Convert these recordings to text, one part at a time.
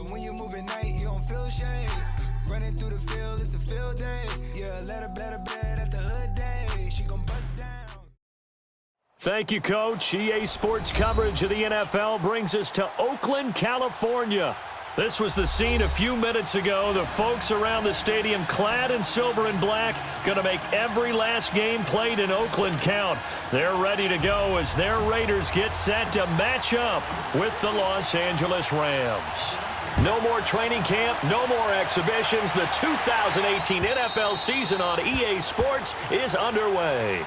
But when you move at night, you don't feel shade. Running through the field, it's a field day. Yeah, let her bet at the hood day. She gon' bust down. Thank you, Coach. EA Sports coverage of the NFL brings us to Oakland, California. This was the scene a few minutes ago. The folks around the stadium clad in silver and black going to make every last game played in Oakland count. They're ready to go as their Raiders get set to match up with the Los Angeles Rams. No more training camp, no more exhibitions. The 2018 NFL season on EA Sports is underway.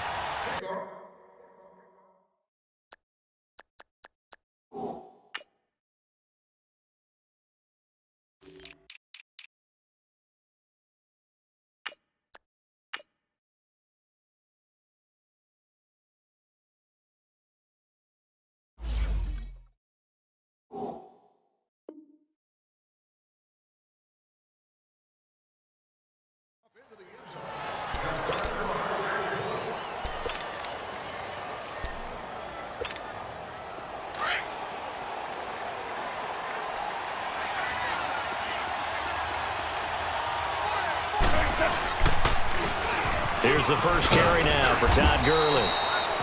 Here's the first carry now for Todd Gurley.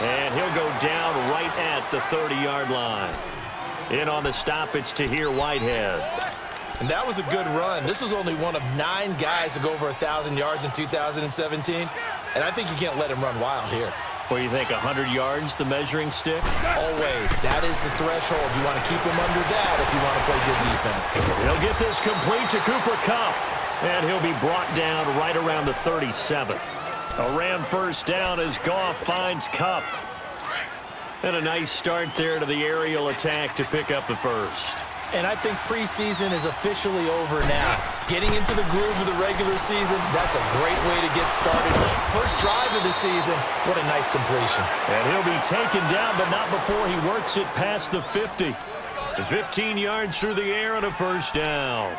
And he'll go down right at the 30-yard line. In on the stop, it's Tahir Whitehead. And that was a good run. This was only one of 9 guys to go over 1,000 yards in 2017. And I think you can't let him run wild here. Well, you think 100 yards, the measuring stick? Always. That is the threshold. You want to keep him under that if you want to play good defense. He'll get this complete to Cooper Kupp. And he'll be brought down right around the 37. A Ram first down as Goff finds Kupp. And a nice start there to the aerial attack to pick up the first. And I think preseason is officially over now. Getting into the groove of the regular season, that's a great way to get started. First drive of the season, what a nice completion. And he'll be taken down, but not before he works it past the 50. 15 yards through the air and a first down.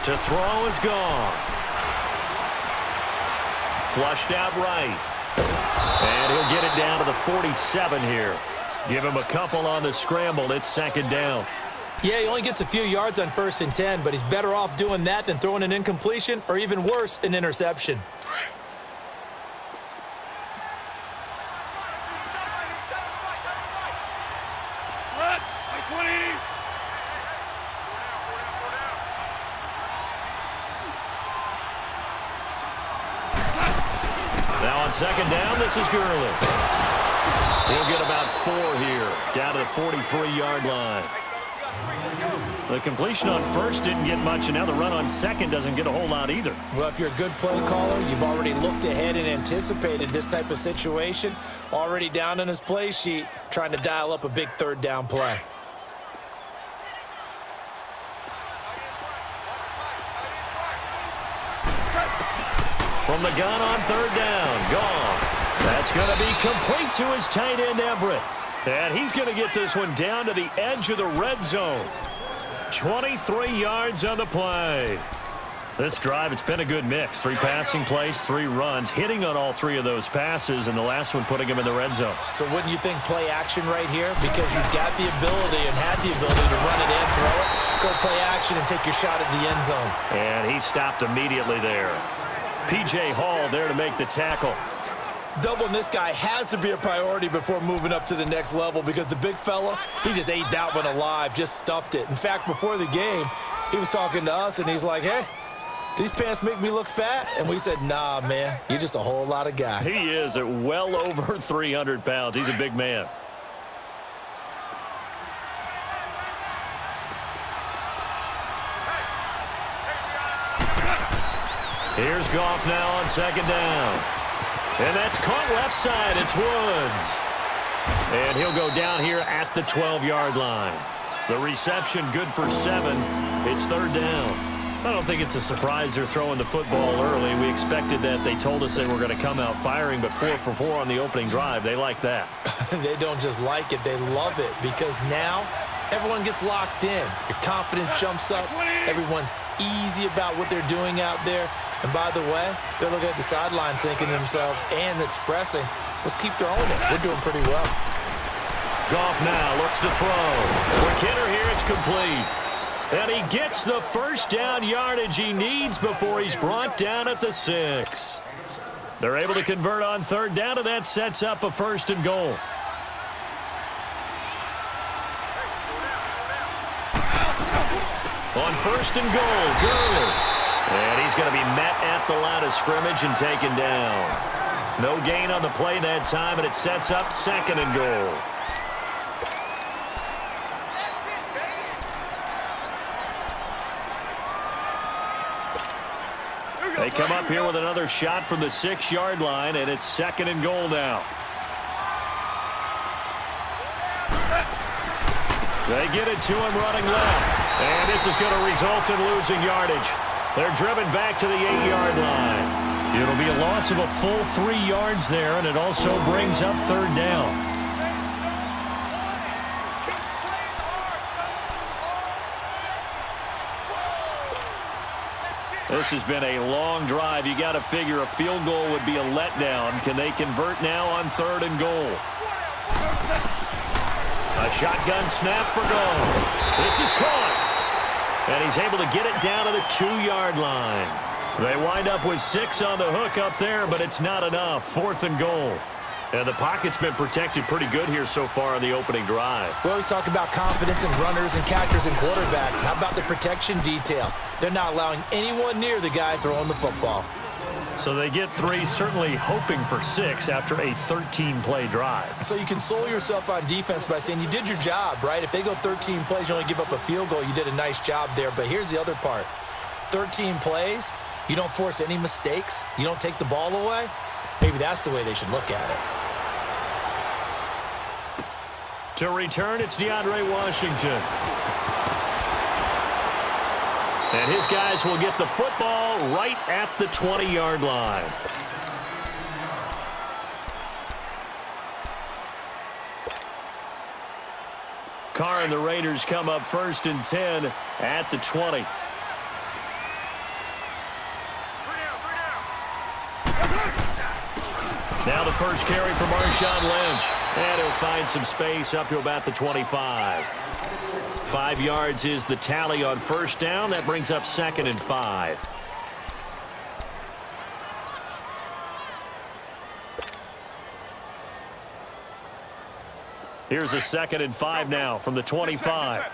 To throw is Goff. Flushed out right. And he'll get it down to the 47 here. Give him a couple on the scramble. It's second down. Yeah, he only gets a few yards on 1st and 10, but he's better off doing that than throwing an incompletion or even worse, an interception. Now on second down, this is Gurley. He'll get about 4 here, down to the 43-yard line. The completion on first didn't get much, and now the run on second doesn't get a whole lot either. Well, if you're a good play caller, you've already looked ahead and anticipated this type of situation. Already down on his play sheet, trying to dial up a big third down play. From the gun on third down, Goff. That's going to be complete to his tight end, Everett. And he's going to get this one down to the edge of the red zone. 23 yards on the play. This drive, it's been a good mix. 3 passing plays, 3 runs, hitting on all 3 of those passes, and the last one putting him in the red zone. So wouldn't you think play action right here? Because you've got the ability and had the ability to run it in, throw it, go play action, and take your shot at the end zone. And he stopped immediately there. P.J. Hall there to make the tackle. Doubling this guy has to be a priority before moving up to the next level because the big fella, he just ate that one alive, just stuffed it. In fact, before the game, he was talking to us, and he's like, hey, these pants make me look fat? And we said, nah, man, you're just a whole lot of guy. He is at well over 300 pounds. He's a big man. Here's Goff now on second down. And that's caught left side. It's Woods. And he'll go down here at the 12-yard line. The reception good for 7. It's third down. I don't think it's a surprise they're throwing the football early. We expected that. They told us they were going to come out firing, but 4 for 4 on the opening drive. They like that. They don't just like it. They love it because now everyone gets locked in. Your confidence jumps up. Everyone's easy about what they're doing out there. And by the way, they're looking at the sideline thinking to themselves and expressing, let's keep throwing it. We're doing pretty well. Goff now looks to throw. Quick hitter here, it's complete. And he gets the first down yardage he needs before he's brought down at the 6. They're able to convert on third down, and that sets up a 1st and goal. On 1st and goal, Gurley. And he's going to be met at the line of scrimmage and taken down. No gain on the play that time, and it sets up 2nd and goal. They come up here with another shot from the 6-yard line, and it's 2nd and goal now. They get it to him running left. And this is going to result in losing yardage. They're driven back to the 8-yard line. It'll be a loss of a full 3 yards there, and it also brings up 3rd down. This has been a long drive. You got to figure a field goal would be a letdown. Can they convert now on 3rd and goal? A shotgun snap for goal. This is caught. And he's able to get it down to the 2-yard line. They wind up with 6 on the hook up there, but it's not enough. 4th and goal. And the pocket's been protected pretty good here so far on the opening drive. We always talk about confidence in runners and catchers and quarterbacks. How about the protection detail? They're not allowing anyone near the guy throwing the football. So they get 3, certainly hoping for 6 after a 13-play drive. So you console yourself on defense by saying you did your job, right? If they go 13 plays, you only give up a field goal, you did a nice job there. But here's the other part. 13 plays, you don't force any mistakes, you don't take the ball away. Maybe that's the way they should look at it. To return, it's DeAndre Washington. And his guys will get the football right at the 20-yard line. Carr and the Raiders come up 1st and 10 at the 20. Now the first carry for Marshawn Lynch. And he'll find some space up to about the 25. 5 yards is the tally on 1st down. That brings up 2nd and 5. Here's a 2nd and 5 now from the 25.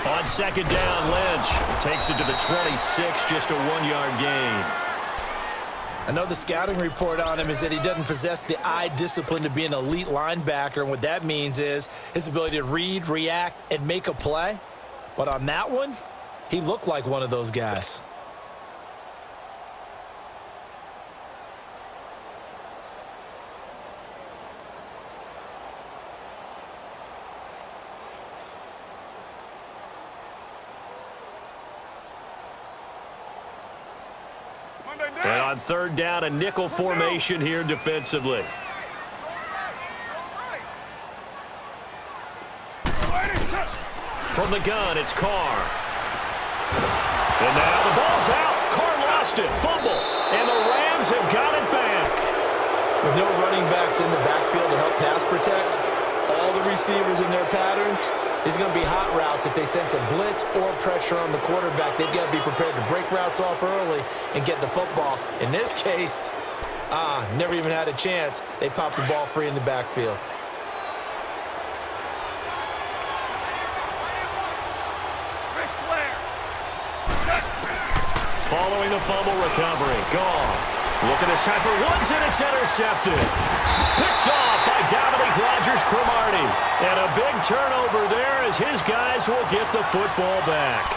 On 2nd down, Lynch takes it to the 26, just a 1-yard gain. I know the scouting report on him is that he doesn't possess the eye discipline to be an elite linebacker, and what that means is his ability to read, react, and make a play. But on that one, he looked like one of those guys. And on 3rd down, a nickel formation here defensively. From the gun, it's Carr. And now the ball's out. Carr lost it. Fumble. And the Rams have got it back. With no running backs in the backfield to help pass protect, all the receivers in their patterns, these are going to be hot routes. If they sense a blitz or pressure on the quarterback, they've got to be prepared to break routes off early and get the football. In this case, never even had a chance. They popped the ball free in the backfield. Following the fumble recovery, Goff. Looking this time for Woods, and it's intercepted. Picked off by Dominique Rodgers-Cromartie. And a big turnover there as his guys will get the football back.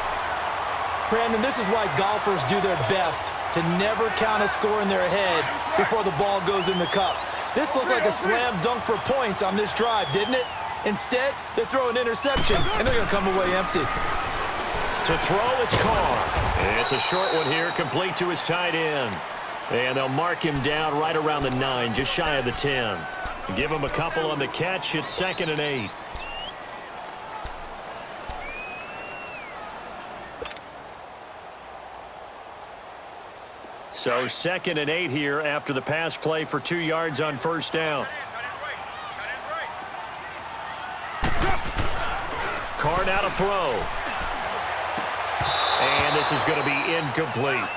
Brandon, this is why golfers do their best to never count a score in their head before the ball goes in the cup. This looked like a slam dunk for points on this drive, didn't it? Instead, they throw an interception, and they're going to come away empty. To throw, it's Carr. It's a short one here, complete to his tight end. And they'll mark him down right around the 9, just shy of the 10. Give him a couple on the catch. It's 2nd and 8. So 2nd and 8 here after the pass play for 2 yards on first down. Carr now to throw. And this is going to be incomplete.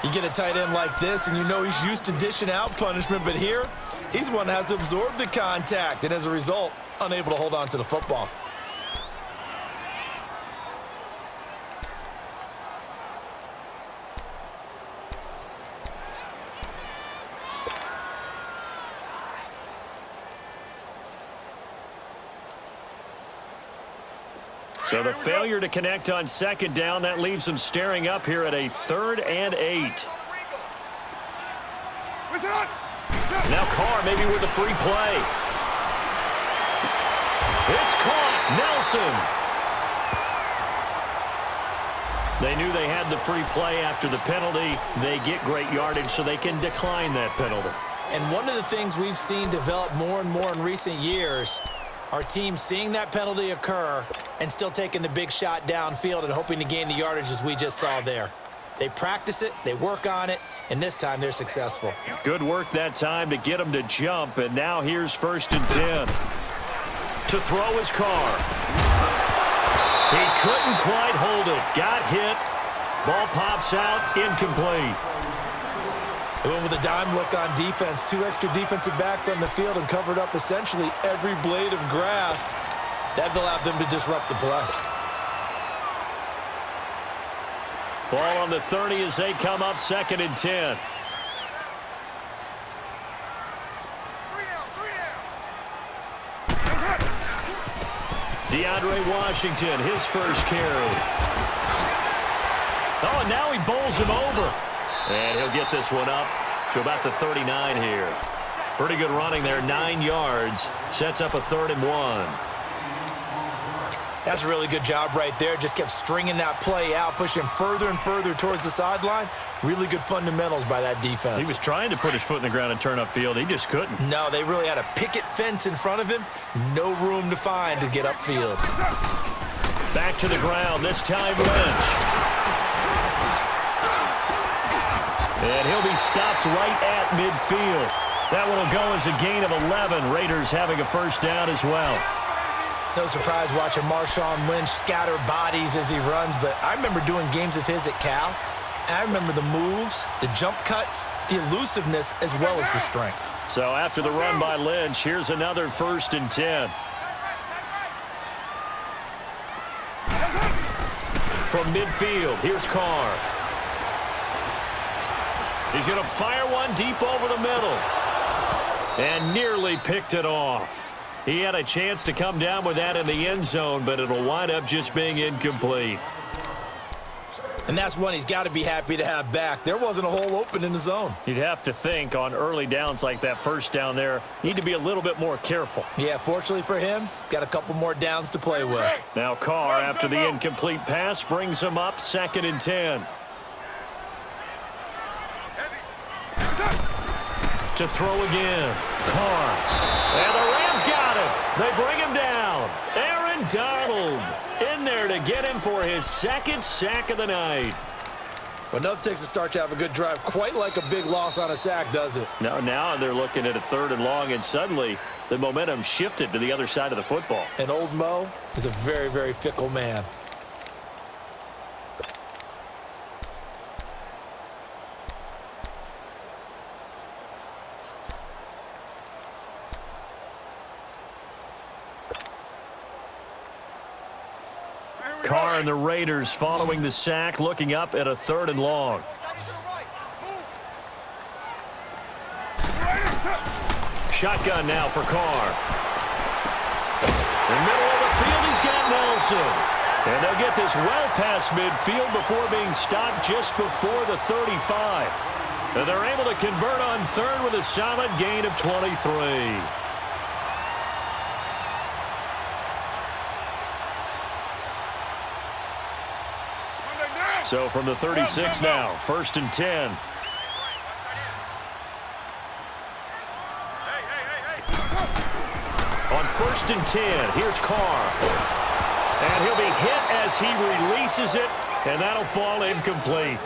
You get a tight end like this, and you know he's used to dishing out punishment, but here, he's the one that has to absorb the contact, and as a result, unable to hold on to the football. So the failure to connect on 2nd down, that leaves them staring up here at a 3rd and 8. Now Carr maybe with a free play. It's caught. Nelson. They knew they had the free play after the penalty. They get great yardage so they can decline that penalty. And one of the things we've seen develop more and more in recent years are teams seeing that penalty occur and still taking the big shot downfield and hoping to gain the yardage as we just saw there. They practice it, they work on it, and this time they're successful. Good work that time to get him to jump, and now here's 1st and 10. To throw his Carr. He couldn't quite hold it. Got hit. Ball pops out, incomplete. They went with a dime look on defense. 2 extra defensive backs on the field and covered up essentially every blade of grass. That allowed them to disrupt the play. Ball on the 30 as they come up 2nd and 10. DeAndre Washington, his first carry. Oh, and now he bowls him over. And he'll get this one up to about the 39 here. Pretty good running there, 9 yards. Sets up a 3rd and 1. That's a really good job right there. Just kept stringing that play out, pushing further and further towards the sideline. Really good fundamentals by that defense. He was trying to put his foot in the ground and turn upfield. He just couldn't. No, they really had a picket fence in front of him. No room to find to get upfield. Back to the ground, this time Lynch. And he'll be stopped right at midfield. That one will go as a gain of 11. Raiders having a first down as well. No surprise watching Marshawn Lynch scatter bodies as he runs, but I remember doing games of his at Cal, and I remember the moves, the jump cuts, the elusiveness, as well as the strength. So after the run by Lynch, here's another 1st and 10. From midfield, here's Carr. He's going to fire one deep over the middle. And nearly picked it off. He had a chance to come down with that in the end zone, but it'll wind up just being incomplete. And that's one he's got to be happy to have back. There wasn't a hole open in the zone. You'd have to think on early downs like that first down there, need to be a little bit more careful. Yeah, fortunately for him, got a couple more downs to play with. Now Carr, after the incomplete pass, brings him up 2nd and 10. To throw again. Carr. And the Rams got him. They bring him down. Aaron Donald in there to get him for his 2nd sack of the night. But enough takes a start to have a good drive. Quite like a big loss on a sack, does it? Now they're looking at a 3rd and long, and suddenly the momentum shifted to the other side of the football. And old Mo is a very, very fickle man. Carr and the Raiders following the sack, looking up at a 3rd and long. Shotgun now for Carr. In the middle of the field, he's got Nelson. And they'll get this well past midfield before being stopped just before the 35. And they're able to convert on 3rd with a solid gain of 23. So from the 36 now, 1st and 10. On 1st and 10, here's Carr. And he'll be hit as he releases it, and that'll fall incomplete.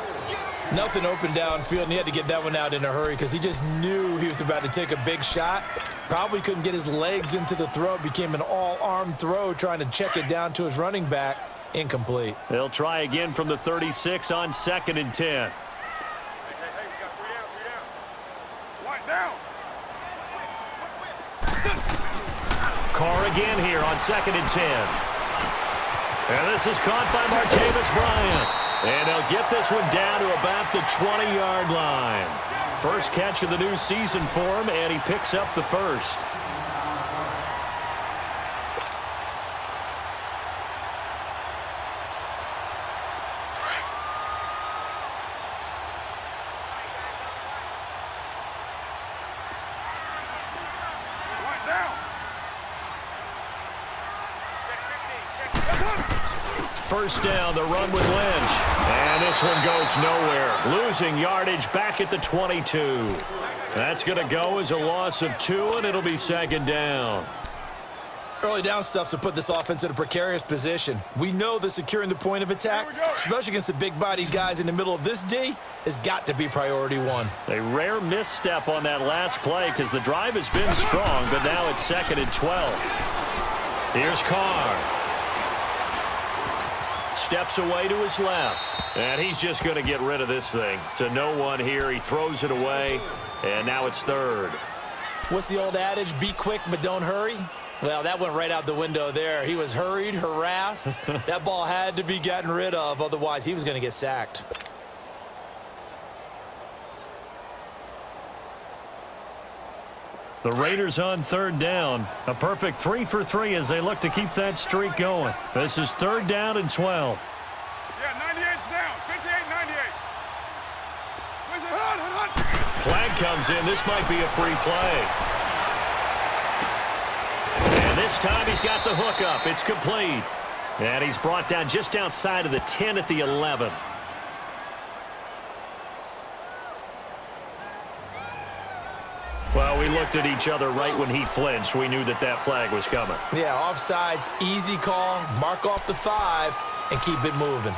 Nothing open downfield, and he had to get that one out in a hurry because he just knew he was about to take a big shot. Probably couldn't get his legs into the throw. Became an all-arm throw trying to check it down to his running back. Incomplete. They'll try again from the 36 on 2nd and 10. Carr again here on 2nd and 10. And this is caught by Martavis Bryant. And they'll get this one down to about the 20-yard line. First catch of the new season for him, and he picks up the first. First down, the run with Lynch. And this one goes nowhere. Losing yardage back at the 22. That's going to go as a loss of 2, and it'll be 2nd down. Early down stuff to put this offense in a precarious position. We know that securing the point of attack, especially against the big-bodied guys in the middle of this D, has got to be priority 1. A rare misstep on that last play because the drive has been strong, but now it's 2nd and 12. Here's Carr. Steps away to his left. And he's just going to get rid of this thing. To no one here. He throws it away. And now it's 3rd. What's the old adage? Be quick, but don't hurry? Well, that went right out the window there. He was hurried, harassed. That ball had to be gotten rid of. Otherwise, he was going to get sacked. The Raiders on 3rd down. A perfect 3 for 3 as they look to keep that streak going. This is 3rd down and 12. Yeah, 98's down. 58, 98. Where's it? Flag comes in. This might be a free play. And this time he's got the hook up. It's complete. And he's brought down just outside of the 10 at the 11. Well, we looked at each other right when he flinched. We knew that that flag was coming. Yeah, offsides, easy call. Mark off the 5 and keep it moving.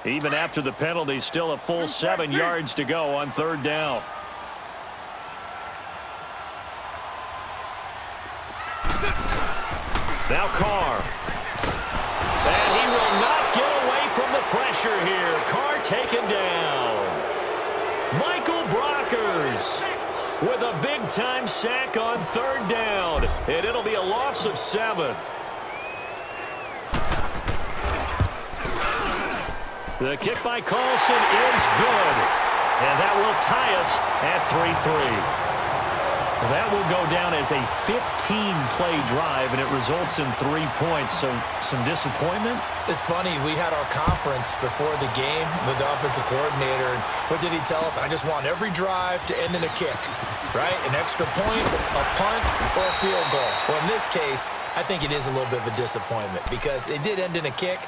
Even after the penalty, still a full 7 yards to go on 3rd down. Now Carr. And he will not get away from the pressure here. Carr taken down. Michael Brockers with a big-time sack on 3rd down. And it'll be a loss of 7. The kick by Carlson is good. And that will tie us at 3-3. That will go down as a 15-play drive, and it results in 3 points. So some disappointment? It's funny. We had our conference before the game with the offensive coordinator. And what did he tell us? I just want every drive to end in a kick, right? An extra point, a punt, or a field goal. Well, in this case, I think it is a little bit of a disappointment because it did end in a kick.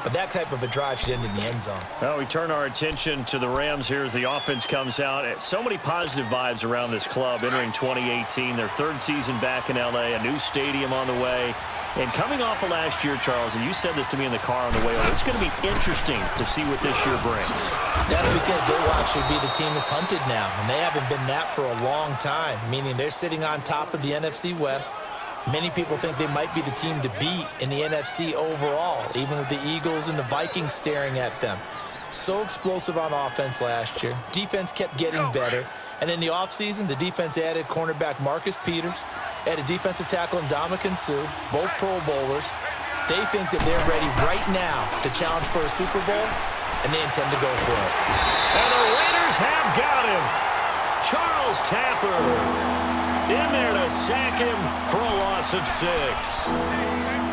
But that type of a drive should end in the end zone. Well, we turn our attention to the Rams here as the offense comes out. So many positive vibes around this club entering 2018. Their 3rd season back in L.A., a new stadium on the way. And coming off of last year, Charles, and you said this to me in the car on the way over, it's going to be interesting to see what this year brings. That's because they will actually be the team that's hunted now. And they haven't been that for a long time, meaning they're sitting on top of the NFC West. Many people think they might be the team to beat in the NFC overall, even with the Eagles and the Vikings staring at them. So explosive on offense last year. Defense kept getting better. And in the offseason, the defense added cornerback Marcus Peters, added defensive tackle Ndamukong Suh, both Pro Bowlers. They think that they're ready right now to challenge for a Super Bowl, and they intend to go for it. And the Raiders have got him. Charles Tapper in there to sack him for a loss of 6.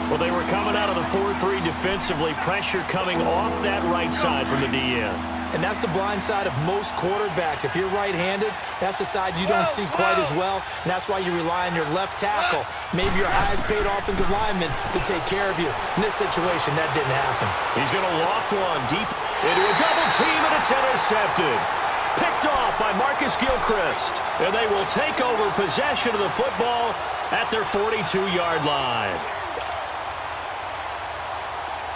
Well, they were coming out of the 4-3 defensively. Pressure coming off that right side from the DN. And that's the blind side of most quarterbacks. If you're right-handed, that's the side you don't see quite as well, and that's why you rely on your left tackle, maybe your highest-paid offensive lineman, to take care of you. In this situation, that didn't happen. He's going to loft one deep into a double team, and it's intercepted. Picked off by Marcus Gilchrist, and they will take over possession of the football at their 42-yard line.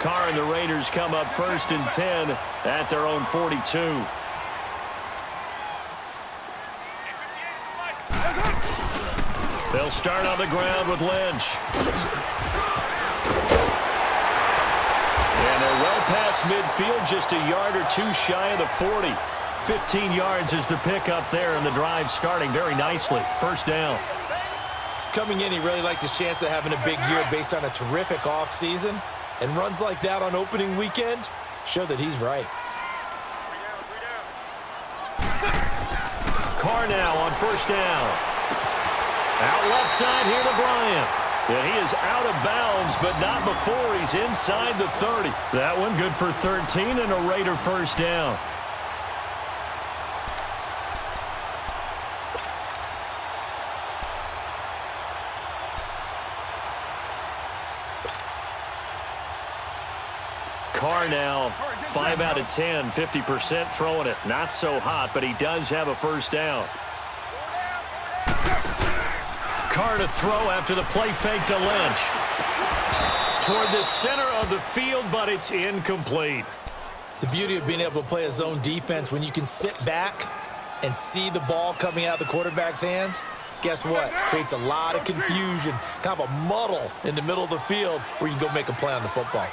Carr and the Raiders come up 1st and 10 at their own 42. They'll start on the ground with Lynch. And they're well past midfield, just a yard or two shy of the 40. 15 yards is the pickup there, and the drive starting very nicely. 1st down. Coming in, he really liked his chance of having a big year based on a terrific offseason. And runs like that on opening weekend show that he's right. Carr now on 1st down. Out left side here to Bryant. And he is out of bounds, but not before he's inside the 30. That one good for 13 and a Raider 1st down. Carr now 5 out of 10, 50% throwing it. Not so hot, but he does have a 1st down. Carr to throw after the play fake to Lynch. Toward the center of the field, but it's incomplete. The beauty of being able to play a zone defense when you can sit back and see the ball coming out of the quarterback's hands, guess what? Creates a lot of confusion, kind of a muddle in the middle of the field where you can go make a play on the football.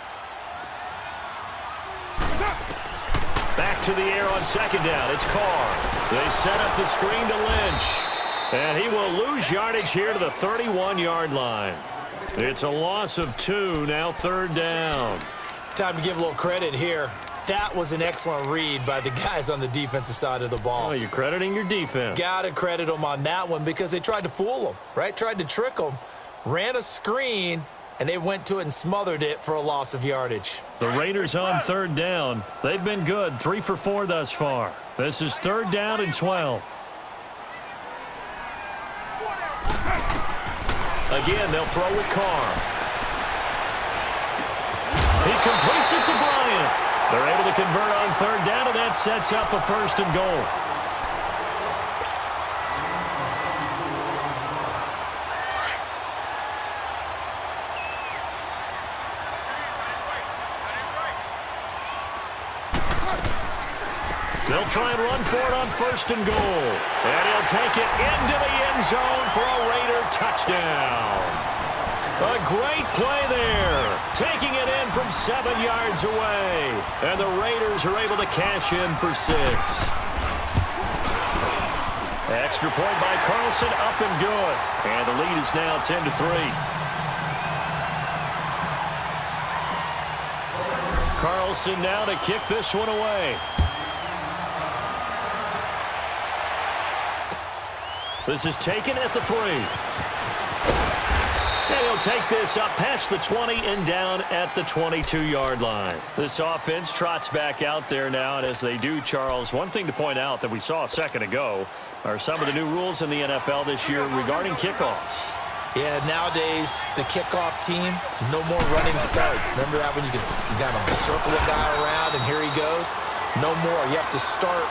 Back to the air on 2nd down. It's Carr. They set up the screen to Lynch. And he will lose yardage here to the 31-yard line. It's a loss of 2, now 3rd down. Time to give a little credit here. That was an excellent read by the guys on the defensive side of the ball. Oh, you're crediting your defense. Got to credit them on that one because they tried to fool them, right? Tried to trick them, ran a screen, and they went to it and smothered it for a loss of yardage. The Raiders on 3rd down. They've been good, 3 for 4 thus far. This is 3rd down and 12. Again, they'll throw with Carr. He completes it to Bryant. They're able to convert on 3rd down, and that sets up a 1st and goal. They'll try and run for it on 1st and goal. And he'll take it into the end zone for a Raider touchdown. A great play there. Taking it in from 7 yards away. And the Raiders are able to cash in for 6. Extra point by Carlson, up and good. And the lead is now 10-3. Carlson now to kick this one away. This is taken at the 3. And he'll take this up past the 20 and down at the 22-yard line. This offense trots back out there now, and as they do, Charles, one thing to point out that we saw a second ago are some of the new rules in the NFL this year regarding kickoffs. Yeah, nowadays, the kickoff team, no more running starts. Remember that when you got to circle a guy around, and here he goes? No more. You have to start,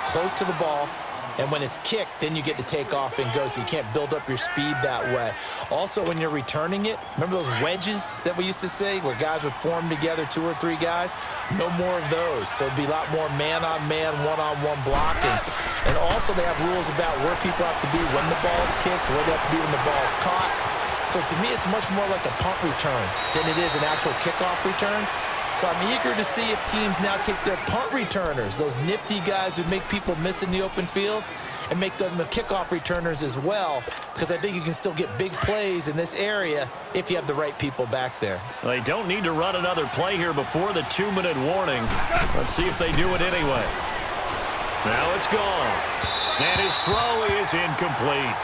close to the ball. And when it's kicked, then you get to take off and go, so you can't build up your speed that way. Also, when you're returning it, remember those wedges that we used to say where guys would form together, 2 or 3 guys? No more of those. So it'd be a lot more man-on-man, one-on-one blocking. And also they have rules about where people have to be when the ball's kicked, where they have to be when the ball's caught. So to me, it's much more like a punt return than it is an actual kickoff return. So I'm eager to see if teams now take their punt returners, those nifty guys who make people miss in the open field, and make them the kickoff returners as well, because I think you can still get big plays in this area if you have the right people back there. They don't need to run another play here before the 2-minute warning. Let's see if they do it anyway. Now it's gone. And his throw is incomplete.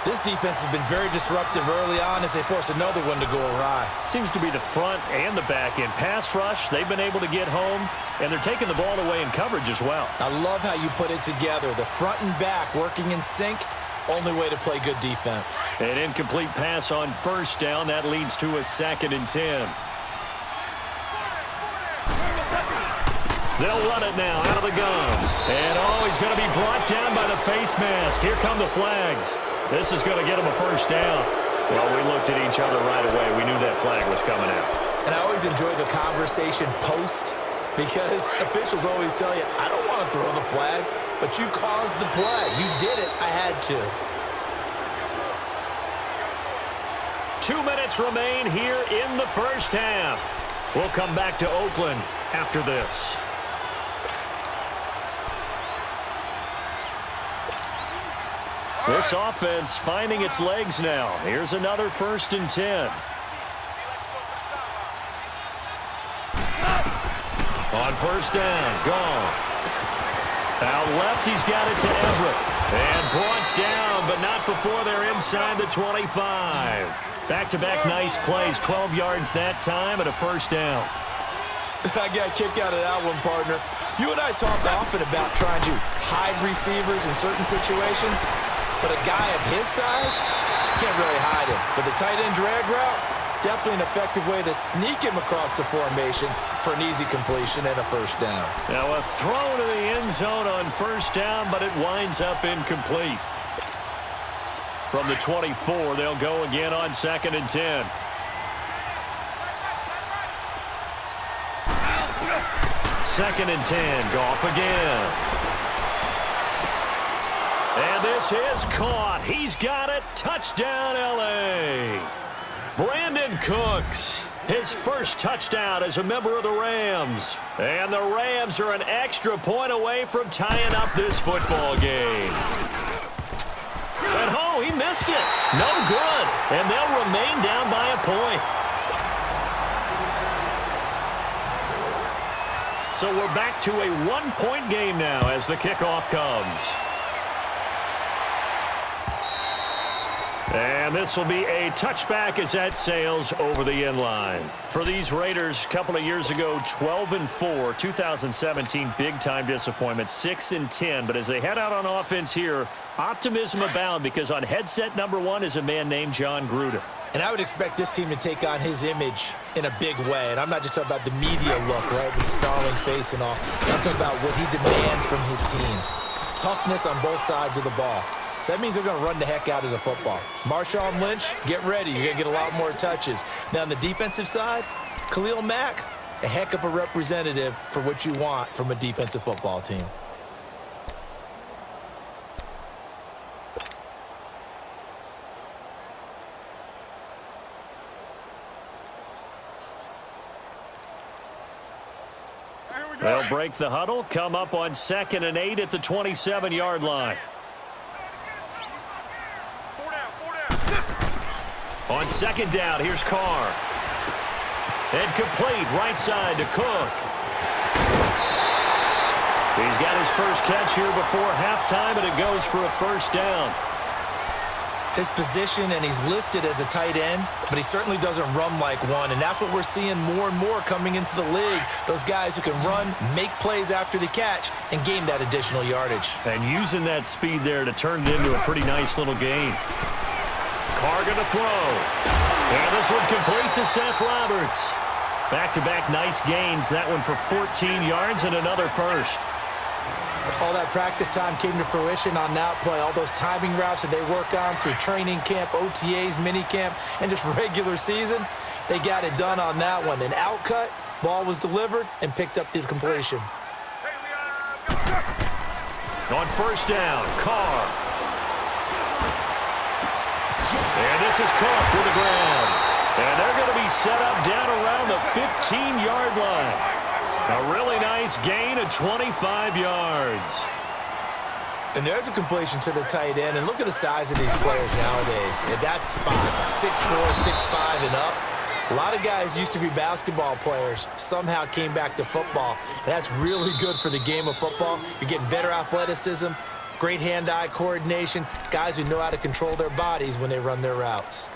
This defense has been very disruptive early on as they force another one to go awry. Seems to be the front and the back end. Pass rush, they've been able to get home, and they're taking the ball away in coverage as well. I love how you put it together. The front and back working in sync, only way to play good defense. An incomplete pass on first down. That leads to a 2nd and 10. They'll run it now out of the gun. And, he's going to be brought down by the face mask. Here come the flags. This is going to get him a first down. Well, we looked at each other right away. We knew that flag was coming out. And I always enjoy the conversation post because officials always tell you, I don't want to throw the flag, but you caused the play. You did it. I had to. 2 minutes remain here in the first half. We'll come back to Oakland after this. This offense finding its legs now. Here's another 1st and 10. On first down, gone. Out left, he's got it to Everett. And brought down, but not before they're inside the 25. Back-to-back nice plays, 12 yards that time and a first down. I got a kick out of that one, partner. You and I talk often about trying to hide receivers in certain situations. But a guy of his size, can't really hide him. But the tight end drag route, definitely an effective way to sneak him across the formation for an easy completion and a first down. Now a throw to the end zone on first down, but it winds up incomplete. From the 24, they'll go again on 2nd and 10. Second and 10, Goff again. And this is caught. He's got it. Touchdown, L.A. Brandon Cooks, his first touchdown as a member of the Rams. And the Rams are an extra point away from tying up this football game. And, he missed it. No good. And they'll remain down by a point. So we're back to a 1-point game now as the kickoff comes. And this will be a touchback as that sails over the end line. For these Raiders, a couple of years ago, 12-4, 2017, big-time disappointment, 6-10. But as they head out on offense here, optimism abound because on headset number 1 is a man named John Gruden. And I would expect this team to take on his image in a big way. And I'm not just talking about the media look, right, with the snarling face and all. I'm talking about what he demands from his teams. Toughness on both sides of the ball. So that means they're going to run the heck out of the football. Marshawn Lynch, get ready. You're going to get a lot more touches. Now, on the defensive side, Khalil Mack, a heck of a representative for what you want from a defensive football team. They'll break the huddle, come up on 2nd and 8 at the 27-yard line. On 2nd down, here's Carr. And complete, right side to Cook. He's got his first catch here before halftime, and it goes for a first down. His position, and he's listed as a tight end, but he certainly doesn't run like one, and that's what we're seeing more and more coming into the league. Those guys who can run, make plays after the catch, and gain that additional yardage. And using that speed there to turn it into a pretty nice little gain. Carr going to throw. And this one complete to Seth Roberts. Back-to-back nice gains. That one for 14 yards and another first. All that practice time came to fruition on that play. All those timing routes that they work on through training camp, OTAs, minicamp, and just regular season, they got it done on that one. An outcut, ball was delivered, and picked up the completion. On first down, Carr. And this is caught for the ground. And they're going to be set up down around the 15-yard line. A really nice gain of 25 yards. And there's a completion to the tight end. And look at the size of these players nowadays. At that spot, 6'4", 6'5", and up. A lot of guys used to be basketball players, somehow came back to football. And that's really good for the game of football. You're getting better athleticism, Great hand-eye coordination, guys who know how to control their bodies when they run their routes.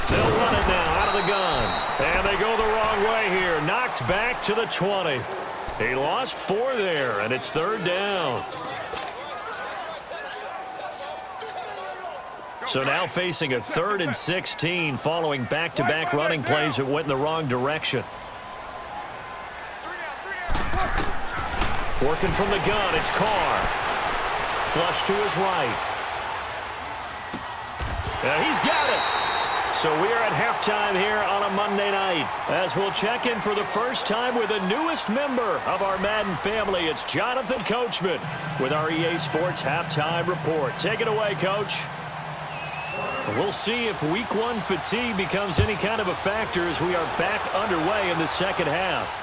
They'll run it now out of the gun. And they go the wrong way here. Knocked back to the 20. He lost 4 there, and it's 3rd down. So now facing a 3rd and 16 following back-to-back running plays that went in the wrong direction. Working from the gun, it's Carr. Flush to his right. And he's got it. So we are at halftime here on a Monday night as we'll check in for the first time with the newest member of our Madden family. It's Jonathan Coachman with our EA Sports Halftime Report. Take it away, Coach. We'll see if Week 1 fatigue becomes any kind of a factor as we are back underway in the second half.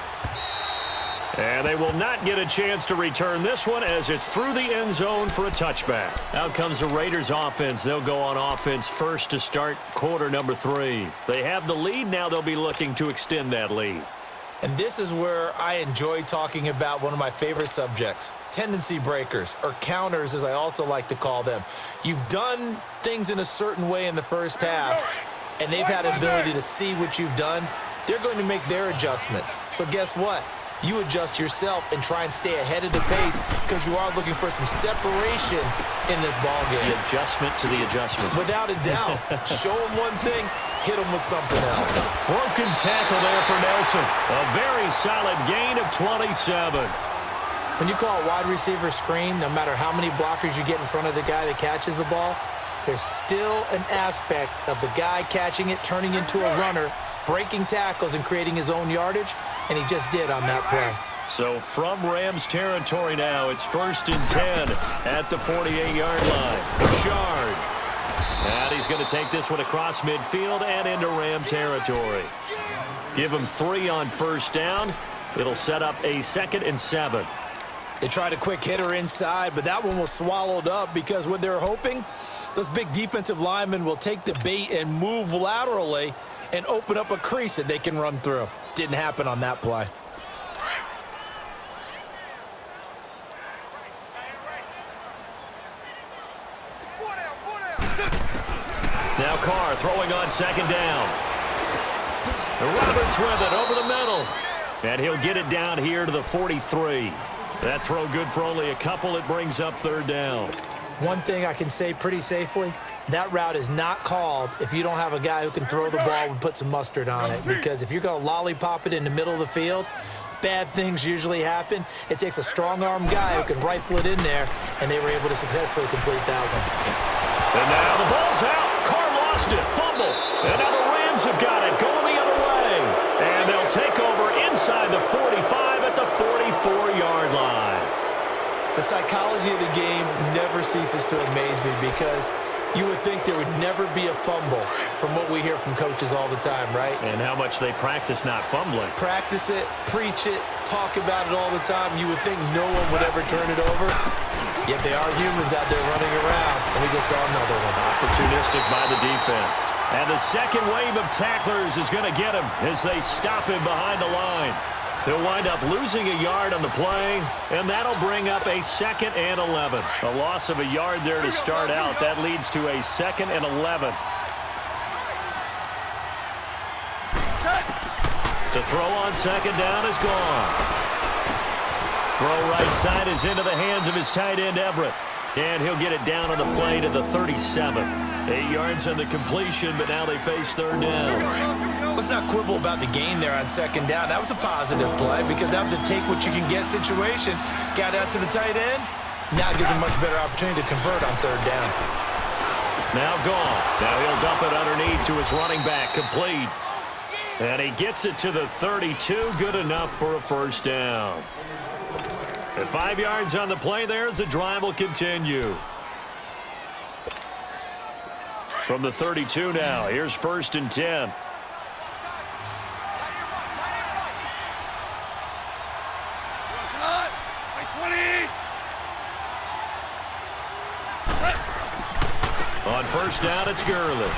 And they will not get a chance to return this one as it's through the end zone for a touchback. Out comes the Raiders offense. They'll go on offense first to start quarter number 3. They have the lead. Now they'll be looking to extend that lead. And this is where I enjoy talking about one of my favorite subjects, tendency breakers, or counters as I also like to call them. You've done things in a certain way in the first half, and they've had ability to see what you've done. They're going to make their adjustments. So guess what? You adjust yourself and try and stay ahead of the pace because you are looking for some separation in this ballgame. The adjustment to the adjustment. Without a doubt. Show them one thing, hit them with something else. Broken tackle there for Nelson. A very solid gain of 27. When you call a wide receiver screen, no matter how many blockers you get in front of the guy that catches the ball, there's still an aspect of the guy catching it, turning into a runner, breaking tackles and creating his own yardage, and he just did on that play. So from Rams territory now, it's 1st and 10 at the 48-yard line. Bouchard. And he's going to take this one across midfield and into Ram territory. Give him 3 on 1st down. It'll set up a 2nd and 7. They tried a quick hitter inside, but that one was swallowed up because what they're hoping, those big defensive linemen will take the bait and move laterally and open up a crease that they can run through. Didn't happen on that play. Now Carr throwing on 2nd down. Roberts with it over the middle. And he'll get it down here to the 43. That throw good for only a couple. It brings up 3rd down. One thing I can say pretty safely, that route is not called if you don't have a guy who can throw the ball and put some mustard on it. Because if you're going to lollipop it in the middle of the field, bad things usually happen. It takes a strong-arm guy who can rifle it in there, and they were able to successfully complete that one. And now the ball's out. Carr lost it. Fumble. And now the Rams have got it going the other way. And they'll take over inside the 45 at the 44-yard line. The psychology of the game never ceases to amaze me because you would think there would never be a fumble from what we hear from coaches all the time, right? And how much they practice not fumbling. Practice it, preach it, talk about it all the time. You would think no one would ever turn it over. Yet they are humans out there running around, and we just saw another one. Opportunistic by the defense. And the second wave of tacklers is going to get him as they stop him behind the line. He'll wind up losing a yard on the play, and that'll bring up a 2nd and 11. A loss of a yard there to start out. That leads to a 2nd and 11. To throw on 2nd down is gone. Throw right side is into the hands of his tight end, Everett. And he'll get it down on the play to the 37. 8 yards on the completion, but now they face 3rd down. Let's not quibble about the gain there on 2nd down. That was a positive play because that was a take-what-you-can-get situation. Got out to the tight end. Now it gives him a much better opportunity to convert on 3rd down. Now gone. Now he'll dump it underneath to his running back, complete. And he gets it to the 32, good enough for a 1st down. At 5 yards on the play there as the drive will continue. From the 32 now, here's 1st and 10. On 1st down, it's Gurley.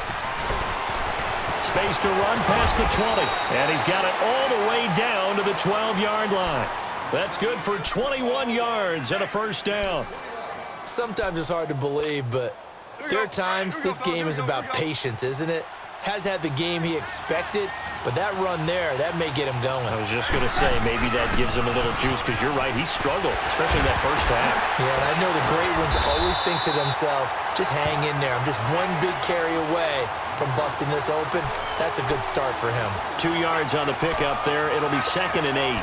Space to run past the 20. And he's got it all the way down to the 12-yard line. That's good for 21 yards and a 1st down. Sometimes it's hard to believe, but there are times this game is about patience, isn't it? Has had the game he expected, but that run there, that may get him going. I was just going to say, maybe that gives him a little juice, because you're right, he struggled, especially in that first half. Yeah, and I know the great ones always think to themselves, just hang in there. I'm just one big carry away from busting this open. That's a good start for him. 2 yards on the pickup there. It'll be 2nd and 8.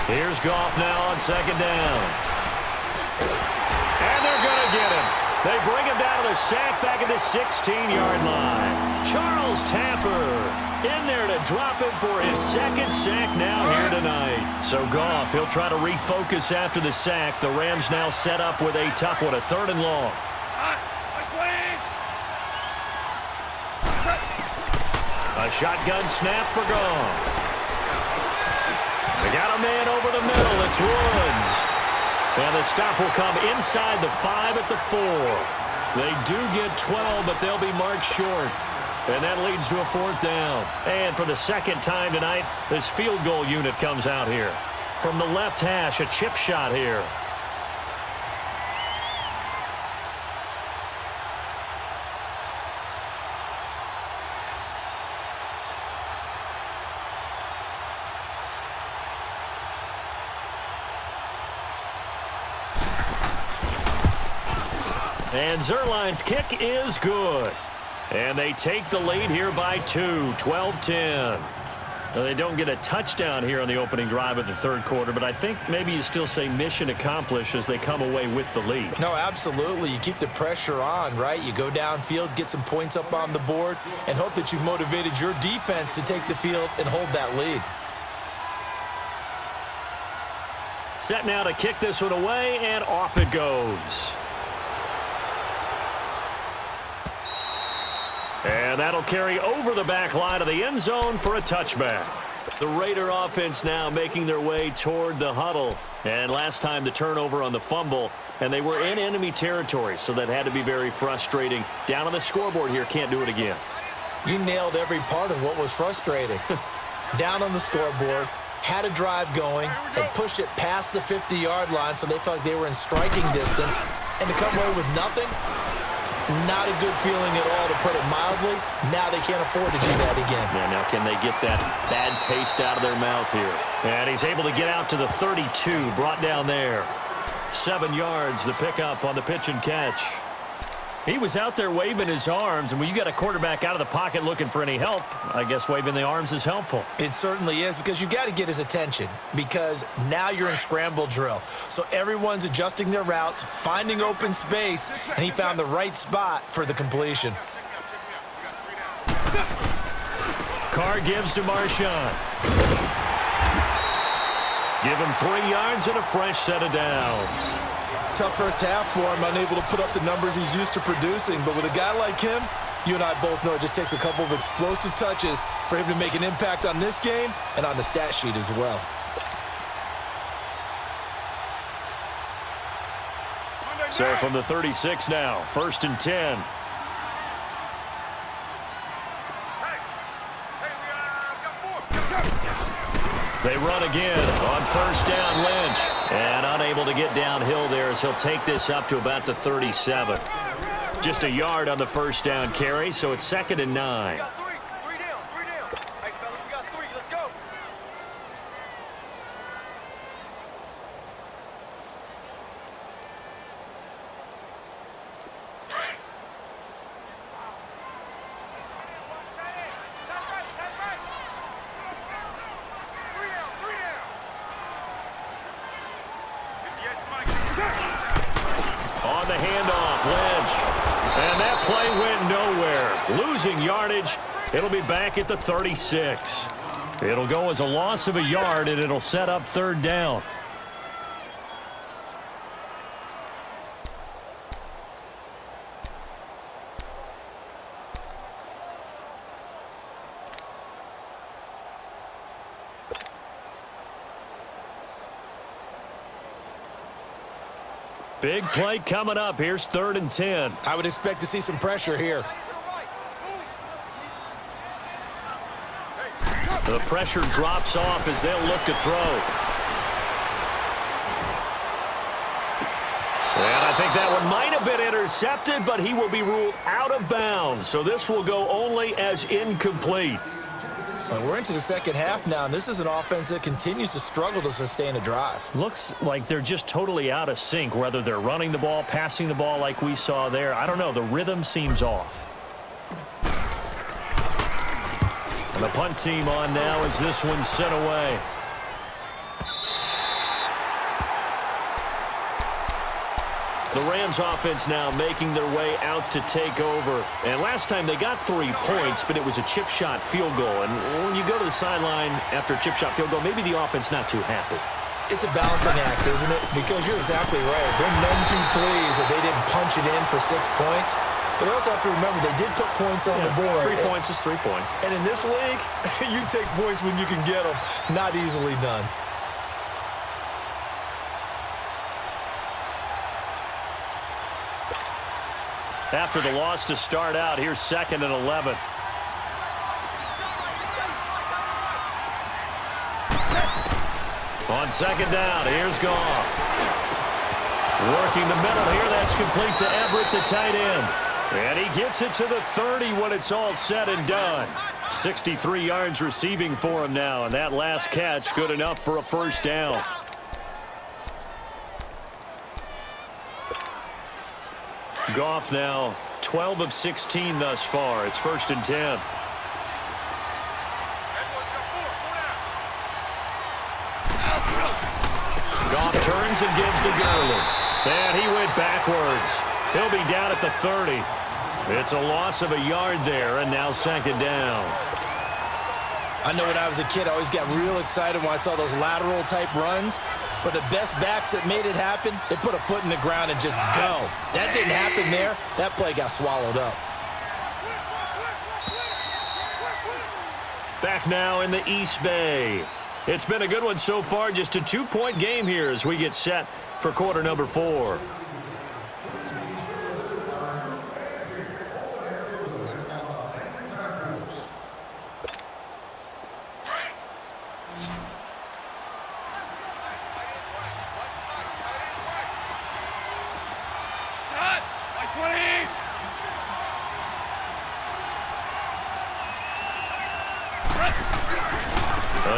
Here's Goff now on 2nd down. And they're going to get him. They bring him down to the sack back at the 16-yard line. Charles Tapper in there to drop him for his 2nd sack now here tonight. So Goff, he'll try to refocus after the sack. The Rams now set up with a tough one, a 3rd and long. A shotgun snap for Goff. They got a man over the middle. It's Woods. And the stop will come inside the 5 at the 4. They do get 12, but they'll be marked short. And that leads to a 4th down. And for the 2nd time tonight, this field goal unit comes out here. From the left hash, a chip shot here. And Zerline's kick is good. And they take the lead here by 2, 12-10. They don't get a touchdown here on the opening drive of the 3rd quarter, but I think maybe you still say mission accomplished as they come away with the lead. No, absolutely. You keep the pressure on, right? You go downfield, get some points up on the board, and hope that you've motivated your defense to take the field and hold that lead. Set now to kick this one away, and off it goes. And that'll carry over the back line of the end zone for a touchback. The Raider offense now making their way toward the huddle. And last time the turnover on the fumble, and they were in enemy territory, so that had to be very frustrating. Down on the scoreboard here, can't do it again. You nailed every part of what was frustrating. Down on the scoreboard, had a drive going, and pushed it past the 50-yard line, so they felt like they were in striking distance. And to come away with nothing, not a good feeling at all, to put it mildly. Now they can't afford to do that again. Yeah, now can they get that bad taste out of their mouth here? And he's able to get out to the 32, brought down there. 7 yards, the pickup on the pitch and catch. He was out there waving his arms, and when you got a quarterback out of the pocket looking for any help, I guess waving the arms is helpful. It certainly is, because you got to get his attention, because now you're in scramble drill. So everyone's adjusting their routes, finding open space, and he found the right spot for the completion. Carr gives to Marshawn. Give him 3 yards and a fresh set of downs. Tough first half for him, unable to put up the numbers he's used to producing. But with a guy like him, you and I both know it just takes a couple of explosive touches for him to make an impact on this game and on the stat sheet as well. So from the 36 now, 1st and 10. They run again on 1st down, Lynch. And unable to get downhill there as he'll take this up to about the 37. Just a yard on the 1st down carry, so it's 2nd and 9. a handoff. Lynch. And that play went nowhere. Losing yardage. It'll be back at the 36. It'll go as a loss of a yard, and it'll set up third down. Big play coming up. Here's 3rd and 10. I would expect to see some pressure here. The pressure drops off as they'll look to throw. And I think that one might have been intercepted, but he will be ruled out of bounds. So this will go only as incomplete. We're into the second half now, and this is an offense that continues to struggle to sustain a drive. Looks like they're just totally out of sync, whether they're running the ball, passing the ball like we saw there. I don't know. The rhythm seems off. And the punt team on now as this one's sent away. The Rams offense now making their way out to take over. And last time they got 3 points, but it was a chip shot field goal. And when you go to the sideline after a chip shot field goal, maybe the offense not too happy. It's a balancing act, isn't it? Because you're exactly right. They're none too pleased that they didn't punch it in for 6 points. But they also have to remember they did put points on the board. 3 points is 3 points. And in this league, you take points when you can get them. Not easily done. After the loss to start out, here's 2nd and 11. On 2nd down, here's Goff. Working the middle here, that's complete to Everett, the tight end. And he gets it to the 30 when it's all said and done. 63 yards receiving for him now, and that last catch good enough for a first down. Goff now 12 of 16 thus far. It's 1st and 10. Goff turns and gives to Gurley. And he went backwards. He'll be down at the 30. It's a loss of a yard there, and now 2nd down. I know when I was a kid, I always got real excited when I saw those lateral-type runs. But the best backs that made it happen, they put a foot in the ground and just go. That didn't happen there. That play got swallowed up. Back now in the East Bay. It's been a good one so far. Just a 2-point game here as we get set for quarter number 4.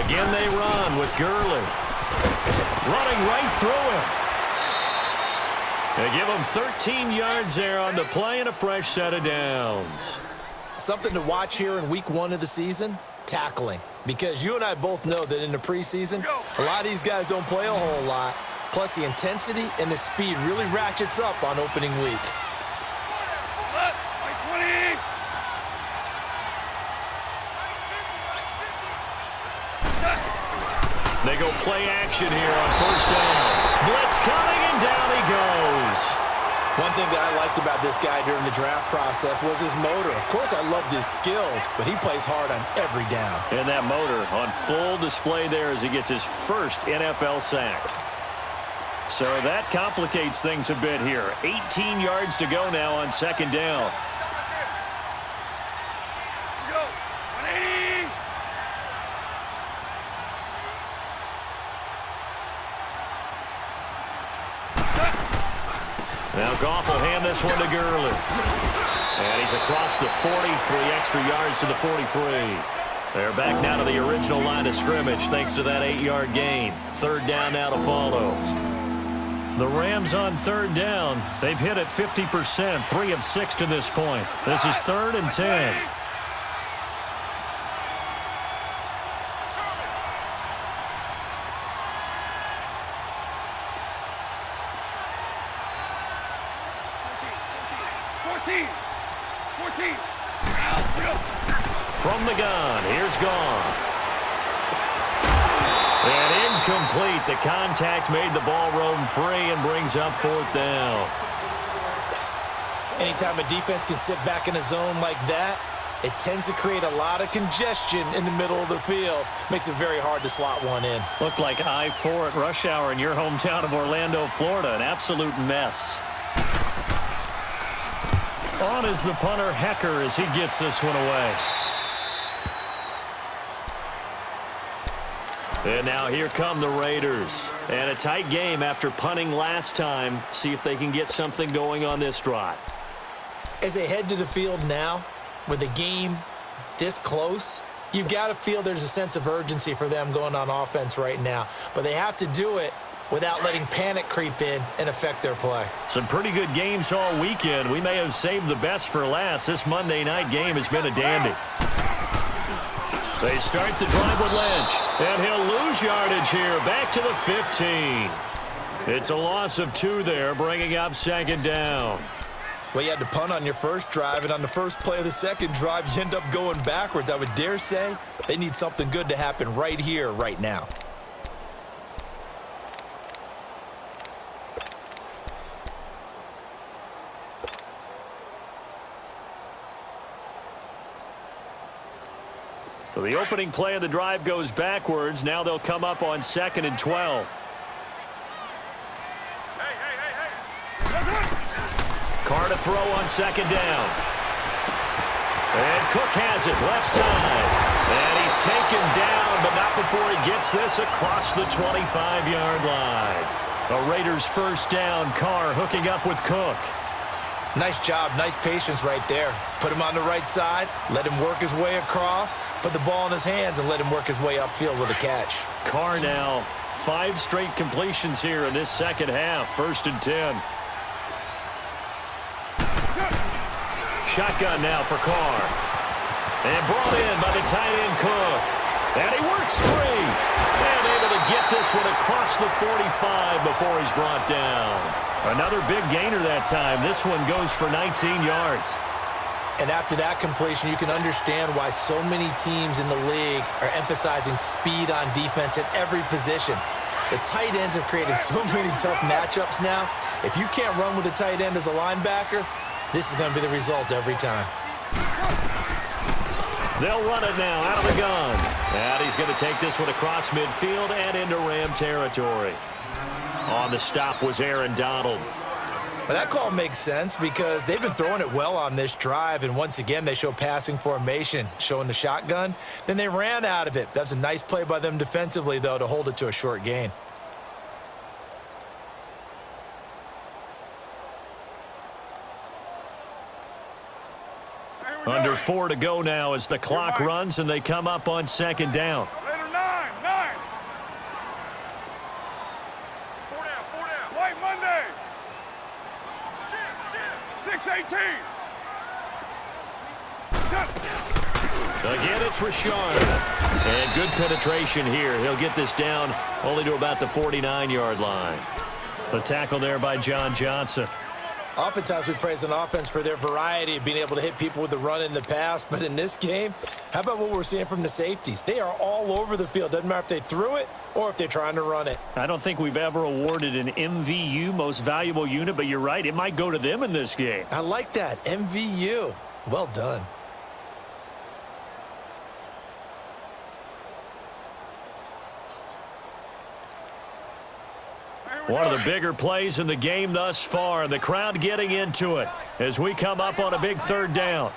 Again they run with Gurley. Running right through him. They give him 13 yards there on the play and a fresh set of downs. Something to watch here in week 1 of the season, tackling. Because you and I both know that in the preseason, a lot of these guys don't play a whole lot. Plus the intensity and the speed really ratchets up on opening week. They go play action here on 1st down. Blitz coming, and down he goes. One thing that I liked about this guy during the draft process was his motor. Of course, I loved his skills, but he plays hard on every down. And that motor on full display there as he gets his first NFL sack. So that complicates things a bit here. 18 yards to go now on 2nd down. Now Goff will hand this one to Gurley. And he's across the 40, 3 extra yards to the 43. They're back now to the original line of scrimmage thanks to that 8-yard gain. 3rd down now to follow. The Rams on 3rd down. They've hit it 50%, 3 of 6 to this point. This is 3rd and 10. 15, 14. From the gun, here's Goff. And incomplete. The contact made the ball roam free and brings up 4th down. Anytime a defense can sit back in a zone like that, it tends to create a lot of congestion in the middle of the field. Makes it very hard to slot one in. Looked like I-4 at rush hour in your hometown of Orlando, Florida. An absolute mess. On is the punter, Hecker, as he gets this one away. And now here come the Raiders. And a tight game after punting last time. See if they can get something going on this drive. As they head to the field now, with the game this close, you've got to feel there's a sense of urgency for them going on offense right now. But they have to do it without letting panic creep in and affect their play. Some pretty good games all weekend. We may have saved the best for last. This Monday night game has been a dandy. They start the drive with Lynch, and he'll lose yardage here. Back to the 15. It's a loss of 2 there, bringing up 2nd down. Well, you had to punt on your first drive, and on the first play of the second drive, you end up going backwards. I would dare say they need something good to happen right here, right now. So the opening play of the drive goes backwards. Now they'll come up on 2nd and 12. Carr to throw on 2nd down. And Cook has it left side. And he's taken down, but not before he gets this across the 25-yard line. A Raiders first down. Carr hooking up with Cook. Nice job, nice patience right there. Put him on the right side, let him work his way across, put the ball in his hands, and let him work his way upfield with a catch. Carr now 5 straight completions here in this second half. 1st and 10. Shotgun now for Carr. And brought in by the tight end Cook. And he works free. And able to get this one across the 45 before he's brought down. Another big gainer that time. This one goes for 19 yards. And after that completion, you can understand why so many teams in the league are emphasizing speed on defense at every position. The tight ends have created so many tough matchups now. If you can't run with a tight end as a linebacker, this is going to be the result every time. They'll run it now out of the gun. And he's going to take this one across midfield and into Ram territory. On the stop was Aaron Donald. Well, that call makes sense because they've been throwing it well on this drive, and once again they show passing formation, showing the shotgun. Then they ran out of it. That's a nice play by them defensively, though, to hold it to a short gain. Under 4 to go now as the clock runs and they come up on 2nd down. Later, 9. 4 down. White Monday. 6-18. Again, it's Richard. And good penetration here. He'll get this down only to about the 49-yard line. The tackle there by John Johnson. Oftentimes we praise an offense for their variety of being able to hit people with the run in the pass, but in this game, how about what we're seeing from the safeties? They are all over the field. Doesn't matter if they threw it or if they're trying to run it. I don't think we've ever awarded an MVU, most valuable unit, but you're right, it might go to them in this game. I like that, MVU. Well done. One of the bigger plays in the game thus far, and the crowd getting into it as we come up on a big 3rd down.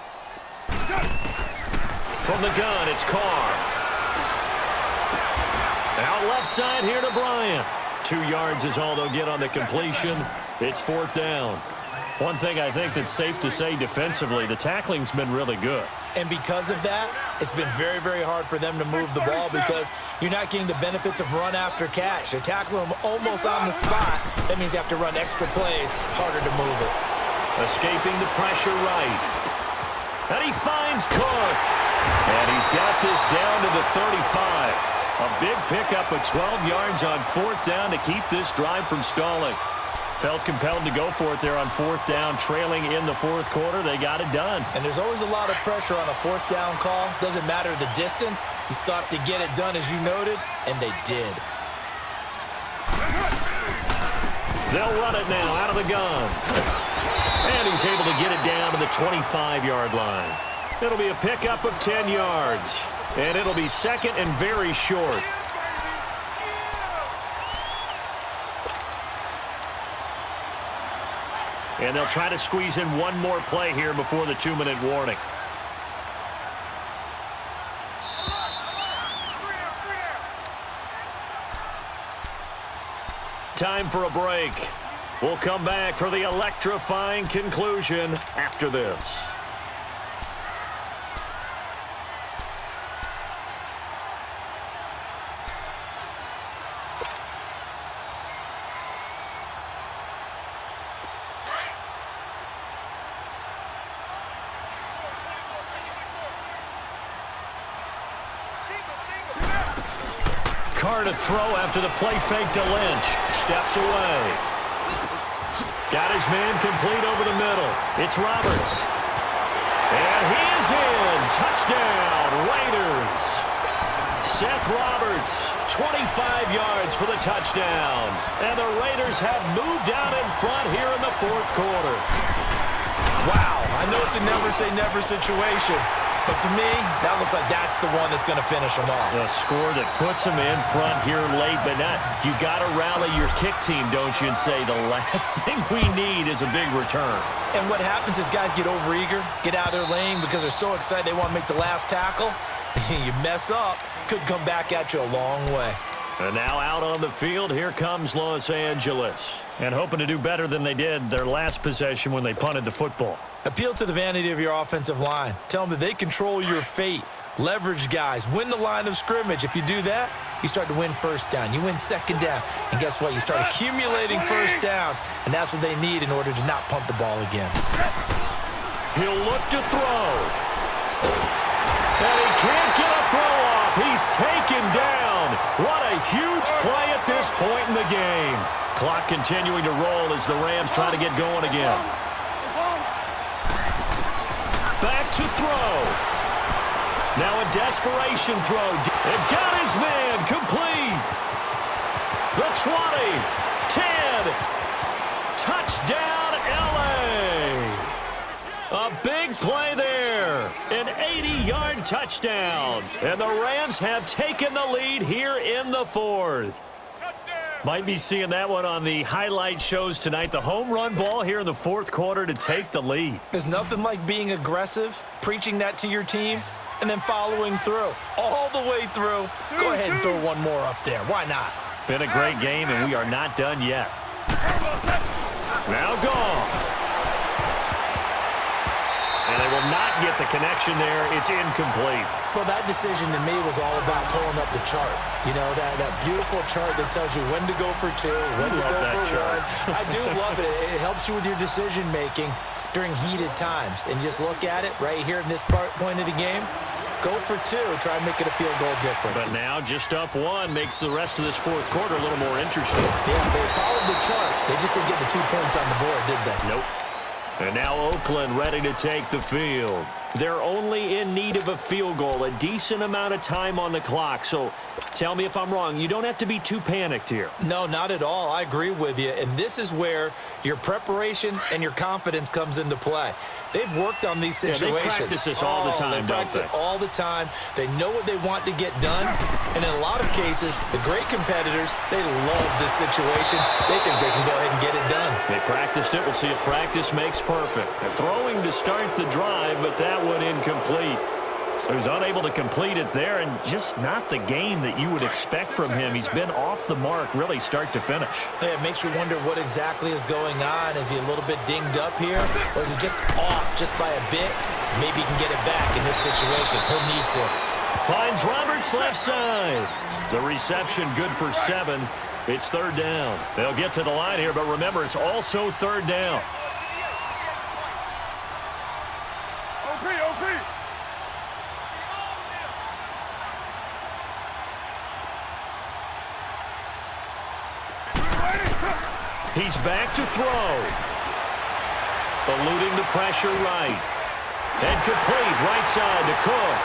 From the gun, it's Carr. Out left side here to Bryant. 2 yards is all they'll get on the completion. It's 4th down. One thing I think that's safe to say defensively, the tackling's been really good. And because of that, it's been very, very hard for them to move the ball because you're not getting the benefits of run after catch. They're tackling them almost on the spot. That means you have to run extra plays, harder to move it. Escaping the pressure right. And he finds Cook. And he's got this down to the 35. A big pickup of 12 yards on 4th down to keep this drive from stalling. Felt compelled to go for it there on 4th down, trailing in the 4th quarter. They got it done. And there's always a lot of pressure on a 4th down call. Doesn't matter the distance. You still have to get it done, as you noted, and they did. They'll run it now out of the gun. And he's able to get it down to the 25-yard line. It'll be a pickup of 10 yards. And it'll be 2nd and very short. And they'll try to squeeze in one more play here before the 2-minute warning. Time for a break. We'll come back for the electrifying conclusion after this. Carr to throw after the play fake to Lynch. Steps away. Got his man complete over the middle. It's Roberts. And he is in. Touchdown, Raiders. Seth Roberts, 25 yards for the touchdown. And the Raiders have moved out in front here in the 4th quarter. Wow, I know it's a never-say-never situation. But to me, that looks like that's the one that's going to finish them off. The score that puts them in front here late, but not. You got to rally your kick team, don't you, and say the last thing we need is a big return. And what happens is guys get overeager, get out of their lane because they're so excited they want to make the last tackle. You mess up, could come back at you a long way. And now out on the field, here comes Los Angeles. And hoping to do better than they did their last possession when they punted the football. Appeal to the vanity of your offensive line. Tell them that they control your fate. Leverage guys. Win the line of scrimmage. If you do that, you start to win 1st down. You win 2nd down. And guess what? You start accumulating 1st downs. And that's what they need in order to not punt the ball again. He'll look to throw. And he can't get a throw off. He's taken down. What a huge play at this point in the game. Clock continuing to roll as the Rams try to get going again. Back to throw. Now a desperation throw. And got his man complete. The 20, 10. Touchdown, L.A. A big play there. An 80-yard touchdown. And the Rams have taken the lead here in the 4th. Might be seeing that one on the highlight shows tonight. The home run ball here in the 4th quarter to take the lead. There's nothing like being aggressive, preaching that to your team, and then following through. All the way through. Go ahead and throw one more up there. Why not? Been a great game, and we are not done yet. Now gone. And they will not get the connection there. It's incomplete. Well, that decision to me was all about pulling up the chart. You know, that beautiful chart that tells you when to go for 2, when to go for 1. I do love it. It helps you with your decision-making during heated times. And just look at it right here in this point of the game. Go for 2. Try and make it a field goal difference. But now just up 1 makes the rest of this 4th quarter a little more interesting. Yeah, they followed the chart. They just didn't get the 2 points on the board, did they? Nope. And now Oakland ready to take the field. They're only in need of a field goal, a decent amount of time on the clock. So tell me if I'm wrong. You don't have to be too panicked here. No, not at all. I agree with you. And this is where your preparation and your confidence comes into play. They've worked on these situations. Yeah, they practice this all the time, They practice it all the time. They know what they want to get done. And in a lot of cases, the great competitors, they love this situation. They think they can go ahead and get it done. They practiced it. We'll see if practice makes perfect. They're throwing to start the drive, but that one incomplete. He was unable to complete it there, and just not the game that you would expect from him. He's been off the mark, really, start to finish. Yeah, it makes you wonder what exactly is going on. Is he a little bit dinged up here, or is he just off just by a bit? Maybe he can get it back in this situation. He'll need to. Finds Roberts left side. The reception good for 7. It's 3rd down. They'll get to the line here, but remember, it's also 3rd down. He's back to throw. Eluding the pressure right. And complete right side to Cook.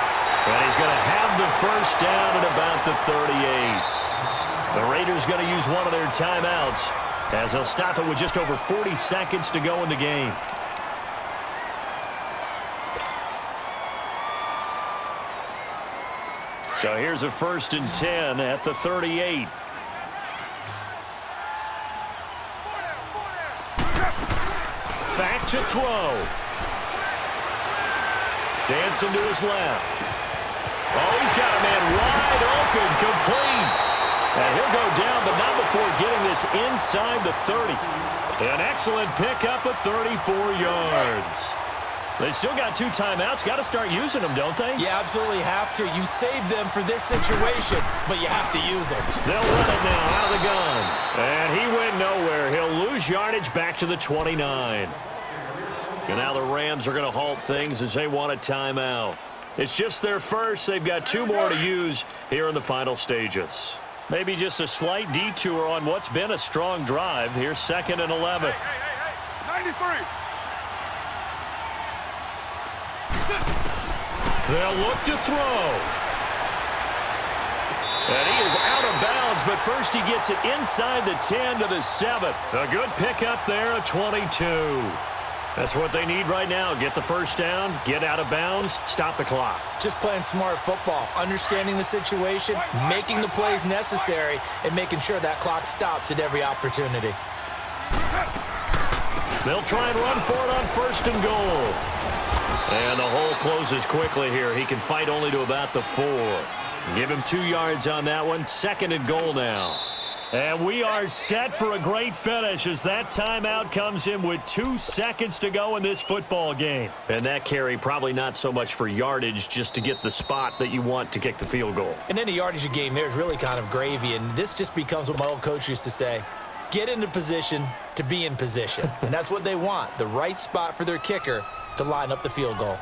And he's going to have the first down at about the 38. The Raiders going to use one of their timeouts as they'll stop it with just over 40 seconds to go in the game. So here's a 1st and 10 at the 38. Back to throw. Dancing to his left. Oh, he's got a man wide open, complete. And he'll go down, but not before getting this inside the 30. An excellent pickup of 34 yards. They still got 2 timeouts. Got to start using them, don't they? You absolutely have to. You save them for this situation, but you have to use them. They'll run it now out of the gun. And he went nowhere. He'll lose yardage back to the 29. And now the Rams are going to halt things as they want a timeout. It's just their first. They've got 2 more to use here in the final stages. Maybe just a slight detour on what's been a strong drive. Here's 2nd and 11. Hey, 93. They'll look to throw. And he is out of bounds, but first he gets it inside the 10 to the 7. A good pickup there at 22. That's what they need right now. Get the first down, get out of bounds, stop the clock. Just playing smart football, understanding the situation, making the plays necessary, and making sure that clock stops at every opportunity. They'll try and run for it on 1st and goal. And the hole closes quickly here. He can fight only to about the 4. Give him 2 yards on that one. 2nd and goal now. And we are set for a great finish as that timeout comes in with 2 seconds to go in this football game. And that carry probably not so much for yardage, just to get the spot that you want to kick the field goal. And any yardage game there is really kind of gravy, and this just becomes what my old coach used to say. Get into position to be in position. And that's what they want, the right spot for their kicker to line up the field goal.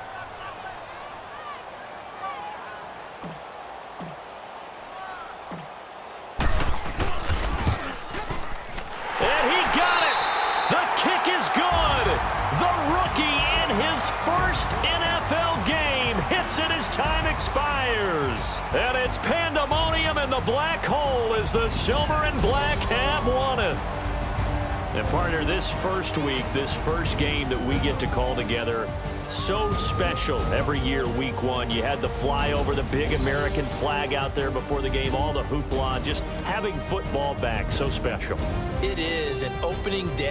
And he got it! The kick is good! The rookie in his first NFL game hits it as time expires. And it's pandemonium in the black hole as the silver and black have won it. And partner, this first week, this first game that we get to call together, so special every year, week 1. You had the flyover, the big American flag out there before the game, all the hoopla, just having football back, so special. It is an opening day.